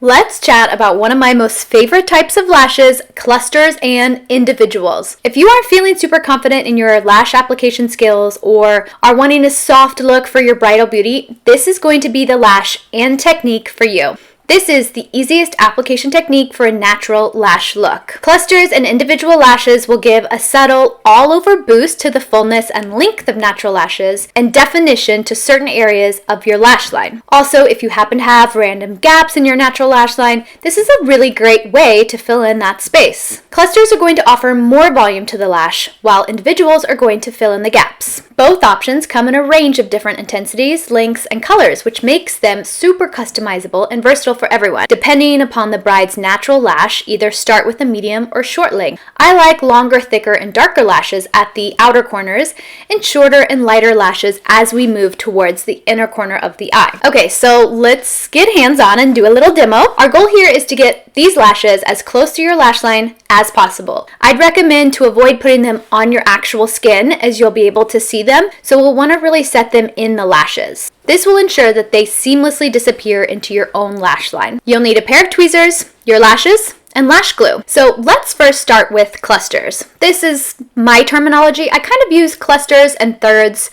Let's chat about one of my most favorite types of lashes, clusters and individuals. If you aren't feeling super confident in your lash application skills or are wanting a soft look for your bridal beauty, this is going to be the lash and technique for you. This is the easiest application technique for a natural lash look. Clusters and individual lashes will give a subtle all-over boost to the fullness and length of natural lashes and definition to certain areas of your lash line. Also, if you happen to have random gaps in your natural lash line, this is a really great way to fill in that space. Clusters are going to offer more volume to the lash, while individuals are going to fill in the gaps. Both options come in a range of different intensities, lengths, and colors, which makes them super customizable and versatile for everyone. Depending upon the bride's natural lash, either start with a medium or short length. I like longer, thicker, and darker lashes at the outer corners and shorter and lighter lashes as we move towards the inner corner of the eye. Okay, so let's get hands-on and do a little demo. Our goal here is to get these lashes as close to your lash line as possible. I'd recommend to avoid putting them on your actual skin as you'll be able to see them, so we'll want to really set them in the lashes. This will ensure that they seamlessly disappear into your own lash line. You'll need a pair of tweezers, your lashes, and lash glue. So let's first start with clusters. This is my terminology. I kind of use clusters and thirds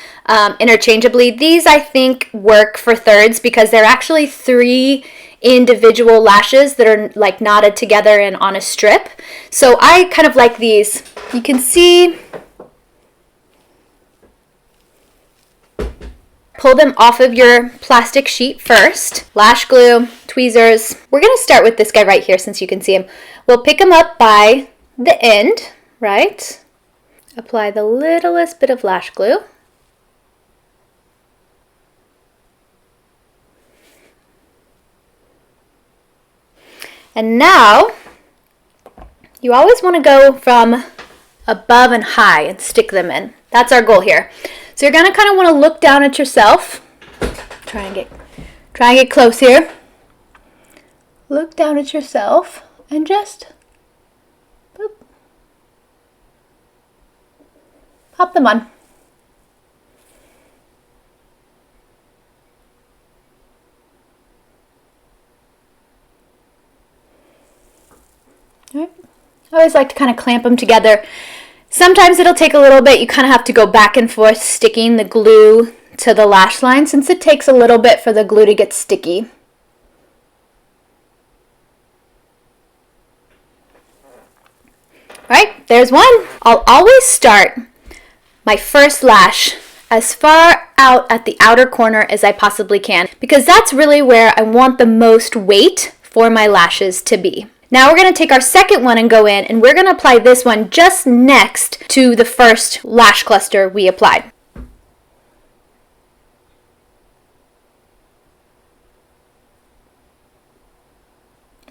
interchangeably. These I think work for thirds because they're actually 3 individual lashes that are like knotted together and on a strip. So I kind of like these. You can see, pull them off of your plastic sheet first. Lash glue, tweezers. We're going to start with this guy right here since you can see him. We'll pick him up by the end, right? Apply the littlest bit of lash glue. And now, you always want to go from above and high and stick them in. That's our goal here. So you're going to kind of want to look down at yourself. Try and get close here. Look down at yourself and just boop, pop them on. All right. I always like to kind of clamp them together. Sometimes it'll take a little bit. You kind of have to go back and forth sticking the glue to the lash line since it takes a little bit for the glue to get sticky. All right, there's one. I'll always start my first lash as far out at the outer corner as I possibly can because that's really where I want the most weight for my lashes to be. Now we're going to take our second one and go in, and we're going to apply this one just next to the first lash cluster we applied.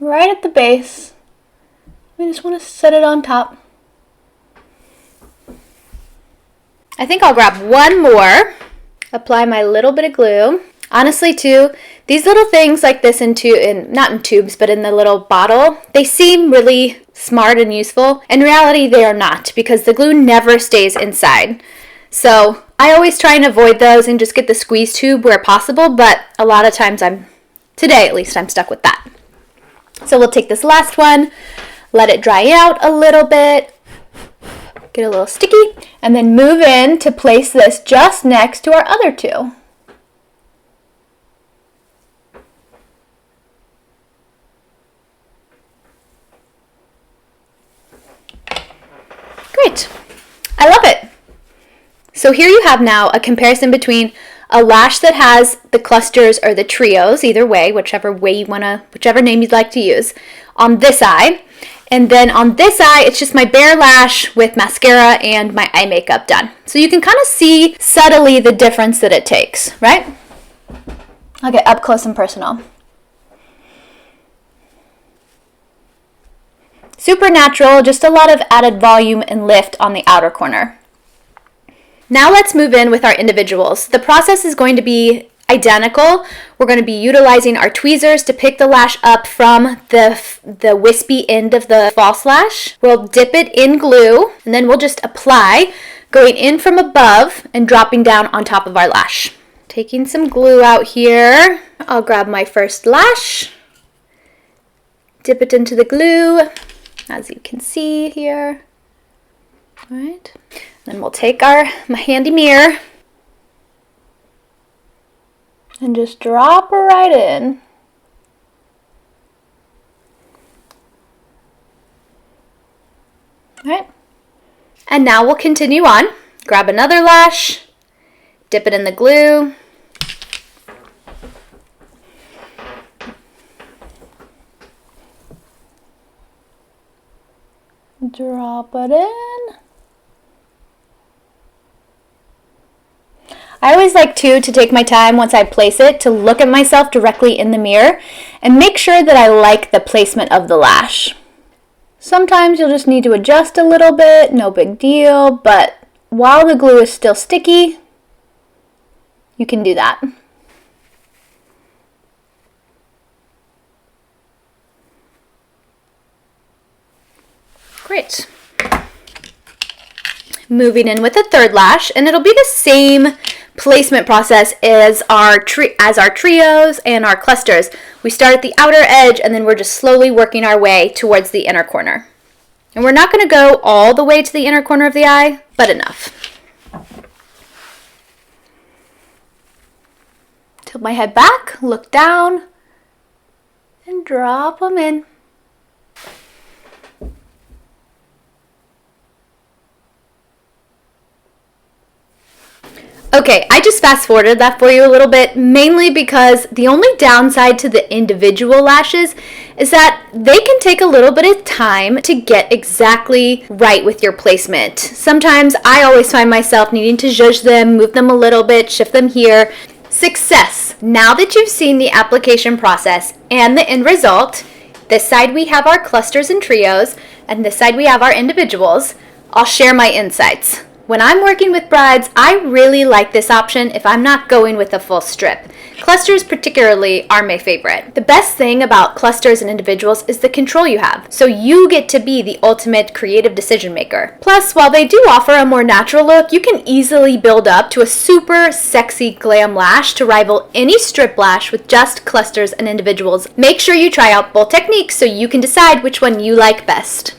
Right at the base. We just want to set it on top. I think I'll grab one more, apply my little bit of glue. Honestly, too, these little things like this not in tubes, but in the little bottle, they seem really smart and useful. In reality, they are not because the glue never stays inside. So I always try and avoid those and just get the squeeze tube where possible, but a lot of times today at least, I'm stuck with that. So we'll take this last one, let it dry out a little bit, get a little sticky, and then move in to place this just next to our other two. Great. I love it. So here you have now a comparison between a lash that has the clusters or the trios, either way, whichever name you'd like to use, on this eye. And then on this eye, it's just my bare lash with mascara and my eye makeup done. So you can kind of see subtly the difference that it takes, right? I'll get up close and personal. Super natural, just a lot of added volume and lift on the outer corner. Now let's move in with our individuals. The process is going to be identical. We're going to be utilizing our tweezers to pick the lash up from the wispy end of the false lash. We'll dip it in glue and then we'll just apply, going in from above and dropping down on top of our lash. Taking some glue out here, I'll grab my first lash dip it into the glue, as you can see here. All right, then we'll take my handy mirror and just drop her right in. All right, and now we'll continue on. Grab another lash, dip it in the glue, drop it in. I always like to take my time once I place it to look at myself directly in the mirror and make sure that I like the placement of the lash. Sometimes you'll just need to adjust a little bit, no big deal, but while the glue is still sticky, you can do that. Great. Moving in with a third lash, and it'll be the same placement process as our trios and our clusters. We start at the outer edge and then we're just slowly working our way towards the inner corner. And we're not going to go all the way to the inner corner of the eye, but enough. Tilt my head back, look down, and drop them in. Okay, I just fast forwarded that for you a little bit, mainly because the only downside to the individual lashes is that they can take a little bit of time to get exactly right with your placement. Sometimes I always find myself needing to zhuzh them, move them a little bit, shift them here. Success! Now that you've seen the application process and the end result, this side we have our clusters and trios, and this side we have our individuals, I'll share my insights. When I'm working with brides, I really like this option if I'm not going with a full strip. Clusters particularly are my favorite. The best thing about clusters and individuals is the control you have, so you get to be the ultimate creative decision maker. Plus, while they do offer a more natural look, you can easily build up to a super sexy glam lash to rival any strip lash with just clusters and individuals. Make sure you try out both techniques so you can decide which one you like best.